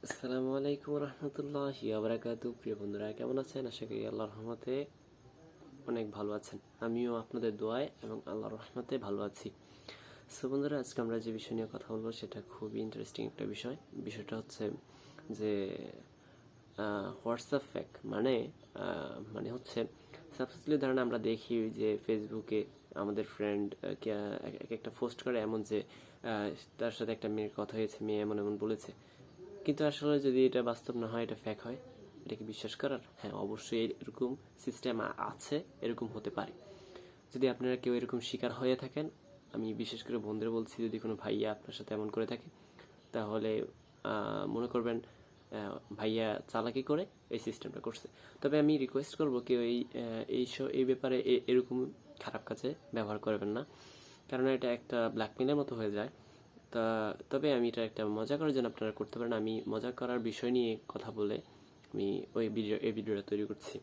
আসসালামু আলাইকুম রহমতুল্লাহি আবরাকাতু। প্রিয় বন্ধুরা, কেমন আছেন? আশা করি আল্লাহর রহমতে অনেক ভালো আছেন। আমিও আপনাদের দোয়ায় এবং আল্লাহর রহমতে ভালো আছি। সো বন্ধুরা, আজকে আমরা যে বিষয় নিয়ে কথা বলবো সেটা খুবই ইন্টারেস্টিং একটা বিষয়। বিষয়টা হচ্ছে যে হোয়াটসঅ্যাপ ফ্যাক মানে হচ্ছে সাপোজলি ধরেন আমরা দেখি যে ফেসবুকে আমাদের ফ্রেন্ড একটা পোস্ট করে এমন যে তার সাথে একটা মেয়ের কথা হয়েছে, মেয়ে এমন এমন বলেছে, কিন্তু আসলে যদি এটা বাস্তব না হয়, এটা ফেক হয়, এটা কি বিশ্বাস করার? হ্যাঁ, অবশ্যই এরকম সিস্টেম আছে, এরকম হতে পারে। যদি আপনারা কেউ এরকম শিকার হয়ে থাকেন, আমি বিশেষ করে বন্ধুরা বলছি, যদি কোনো ভাইয়া আপনার সাথে এমন করে থাকে, তাহলে মনে করবেন ভাইয়া চালাকি করে এই সিস্টেমটা করছে। তবে আমি রিকোয়েস্ট করবো কেউ এই ব্যাপারে এরকম খারাপ কাজে ব্যবহার করবেন না, কারণ এটা একটা ব্ল্যাকমেলের মতো হয়ে যায়। তবে আমি এটা একটা মজা করার জন্য আপনারা করতে পারেন। আমি মজা করার বিষয় নিয়ে কথা বলে আমি এই ভিডিওটা তৈরি করছি।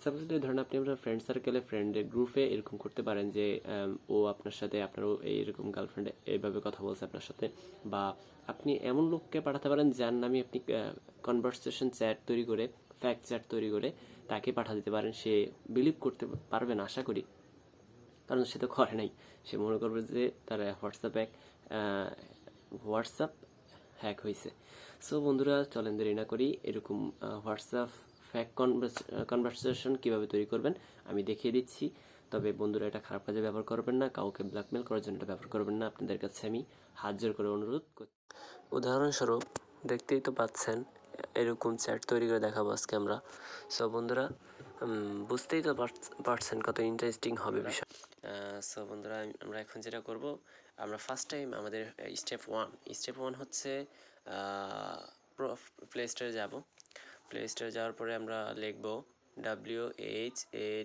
সাপোজ ধরেন আপনি আপনার ফ্রেন্ড সার্কেলে, ফ্রেন্ডের গ্রুপে এরকম করতে পারেন যে ও আপনার সাথে, আপনারও এইরকম গার্লফ্রেন্ড এইভাবে কথা বলছে আপনার সাথে, বা আপনি এমন লোককে পাঠাতে পারেন যার নামে আপনি কনভারসেশন চ্যাট তৈরি করে, ফ্যাক্ট চ্যাট তৈরি করে তাকে পাঠা দিতে পারেন। সে বিলিভ করতে পারবেন আশা করি, কারণ সে তো করে নাই। সে মনে করবে যে তার হোয়াটসঅ্যাপ হ্যাক হয়েছে। সো বন্ধুরা, চলেন দেরি না করি, এরকম হোয়াটসঅ্যাপ ফ্যাক কনভারসেশন কীভাবে তৈরি করবেন আমি দেখিয়ে দিচ্ছি। তবে বন্ধুরা, এটা খারাপ কাজে ব্যবহার করবেন না, কাউকে ব্ল্যাকমেল করার জন্য এটা ব্যবহার করবেন না। আপনাদের কাছে আমি হাত জোর করে অনুরোধ করছি। উদাহরণস্বরূপ দেখতেই তো পাচ্ছেন, এরকম চ্যাট তৈরি করে দেখাবো আজকে আমরা। সো বন্ধুরা, বুঝতেই তো পারছেন কত ইন্টারেস্টিং হবে বিষয়। সো বন্ধুরা, আমরা এখন যেটা করব, আমরা ফার্স্ট টাইম আমাদের স্টেপ ওয়ান হচ্ছে প্লে স্টোরে যাব। প্লে স্টোরে যাওয়ার পরে আমরা লিখব WHATSFAKE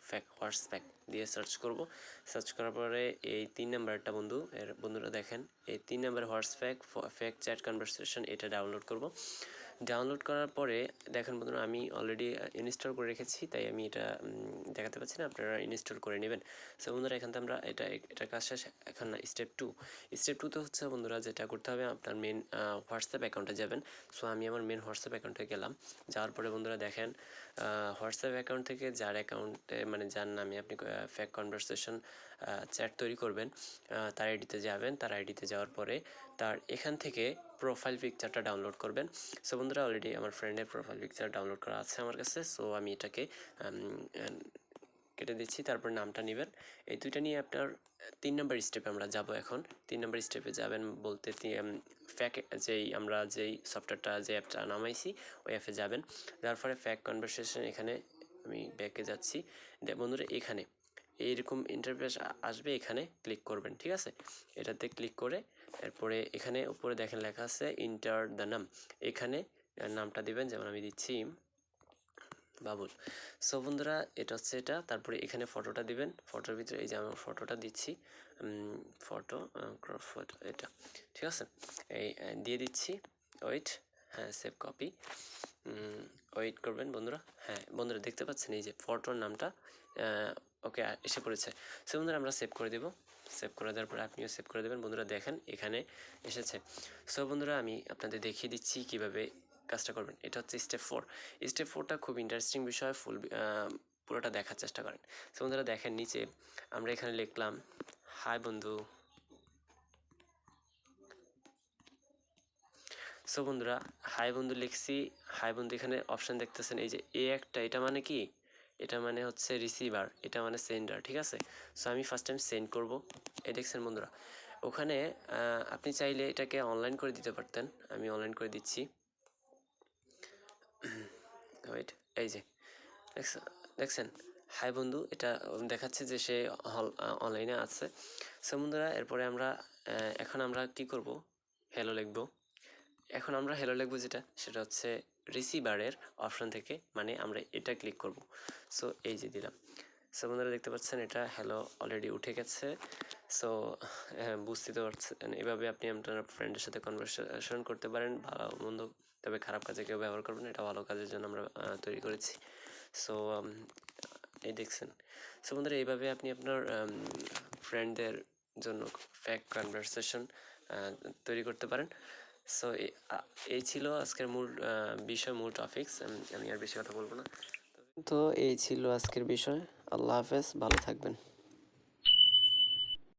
ফ্যাক, হোয়াটসঅ্যাপ দিয়ে সার্চ করব। সার্চ করার পরে এই 3 নাম্বারটা বন্ধুরা দেখেন, এই 3 নাম্বার হোয়াটসঅ্যাপ ফ্যাক চ্যাট কনভারসেশন, এটা ডাউনলোড করব। ডাউনলোড করার পরে দেখেন বন্ধুরা, আমি অলরেডি ইনস্টল করে রেখেছি, তাই আমি এটা দেখাতে পাচ্ছি না, আপনারা ইনস্টল করে নেবেন। সো বন্ধুরা, এখান থেকে আমরা এটা কাজ শেষ। এখন স্টেপ টুতে হচ্ছে বন্ধুরা, যেটা করতে হবে, আপনার মেন হোয়াটসঅ্যাপ অ্যাকাউন্টে যাবেন। সো আমি আমার মেন হোয়াটসঅ্যাপ অ্যাকাউন্টে গেলাম। যাওয়ার পরে বন্ধুরা দেখেন, হোয়াটসঅ্যাপ অ্যাকাউন্ট থেকে যার অ্যাকাউন্টে, মানে যার নামে আপনি ফ্যাক কনভারসেশন চ্যাট তৈরি করবেন, তার আইডিতে যাবেন। তার আইডিতে যাওয়ার পরে তার এখান থেকে প্রোফাইল পিকচারটা ডাউনলোড করবেন। সো বন্ধুরা, অলরেডি আমার ফ্রেন্ডের প্রোফাইল পিকচার ডাউনলোড করা আছে আমার কাছে। সো আমি এটাকে কেটে দিচ্ছি। তারপর নামটা নেবেন। এই দুইটা নিয়ে আপনার 3 নাম্বার স্টেপে আমরা যাব। এখন 3 নাম্বার স্টেপে যাবেন বলতে, ফ্যাক যেই সফটওয়্যারটা, যে অ্যাপটা নামাইছি, ওই অ্যাপে যাবেন। যার ফলে ফ্যাক কনভারসেশন, এখানে আমি ব্যাকে যাচ্ছি। বন্ধুরা, এখানে এইরকম ইন্টারফেস আসবে, এখানে ক্লিক করবেন, ঠিক আছে? এটাতে ক্লিক করে এরপরে এখানে উপরে দেখেন লেখা আছে ইন্টার দ্য নাম। এখানে নামটা দিবেন, যেমন আমি দিচ্ছি বাবুল। সো বন্ধুরা, এটা হচ্ছে এটা। তারপরে এখানে ফটোটা দিবেন। ফটোর ভিতরে এই যে আমার ফটোটা দিচ্ছি, ফটো ক্রপ ফটো, এটা ঠিক আছে, এই দিয়ে দিচ্ছি। ওয়েট, হ্যাঁ, সেভ কপি। ওয়েট করবেন বন্ধুরা। হ্যাঁ বন্ধুরা, দেখতে পাচ্ছেন এই যে ফটোর নামটা ওকে এসে পড়েছে। সো বন্ধুরা, আমরা সেভ করে দেব। সেভ করে দেওয়ার পরে আপনিও সেভ করে দেবেন। বন্ধুরা দেখেন, এখানে এসেছে। সো বন্ধুরা, আমি আপনাদের দেখিয়ে দিচ্ছি কিভাবে কাজটা করবেন। এটা হচ্ছে স্টেপ 4টা খুব ইন্টারেস্টিং বিষয়, পুরোটা দেখার চেষ্টা করেন। সো বন্ধুরা দেখেন, নিচে আমরা এখানে লিখলাম হাই বন্ধু। সো বন্ধুরা, হাই বন্ধু লিখছি। হাই বন্ধু, এখানে অপশান দেখতেছেন এই যে একটা, এটা মানে কি? এটা মানে হচ্ছে রিসিভার, এটা মানে সেন্ডার, ঠিক আছে? সো আমি ফার্স্ট টাইম সেন্ড করব। এই দেখছেন বন্ধুরা, ওখানে আপনি চাইলে এটাকে অনলাইন করে দিতে পারতেন। আমি অনলাইন করে দিচ্ছি। ওয়েট, এই যে দেখছেন হাই বন্ধু, এটা দেখাচ্ছে যে সে অনলাইনে আছে। সো বন্ধুরা, এরপরে এখন আমরা কি করব? হ্যালো লিখব। এখন আমরা হ্যালো লিখব, সেটা হচ্ছে রিসিভারের অপশন থেকে, মানে আমরা এটা ক্লিক করব। সো এই যে দিলাম। সো বন্ধুরা, দেখতে পাচ্ছেন এটা হ্যালো অলরেডি উঠে গেছে। সো বুঝতে তো পারছেন, এভাবে আপনি আপনার ফ্রেন্ডের সাথে কনভারসেশন করতে পারেন, ভালো মন্দ। তবে খারাপ কাজে কেউ ব্যবহার করবেন, এটা ভালো কাজের জন্য আমরা তৈরি করেছি। সো এই দেখছেন। সো বন্ধুরা, এইভাবে আপনি আপনার ফ্রেন্ডদের জন্য ফেক কনভারসেশন তৈরি করতে পারেন। সো এই ছিল আজকের মূল বিষয়, মূল টপিকস। আমি আর বেশি কথা বলবো না। তো এই ছিল আজকের বিষয়। আল্লাহ হাফেজ, ভালো থাকবেন।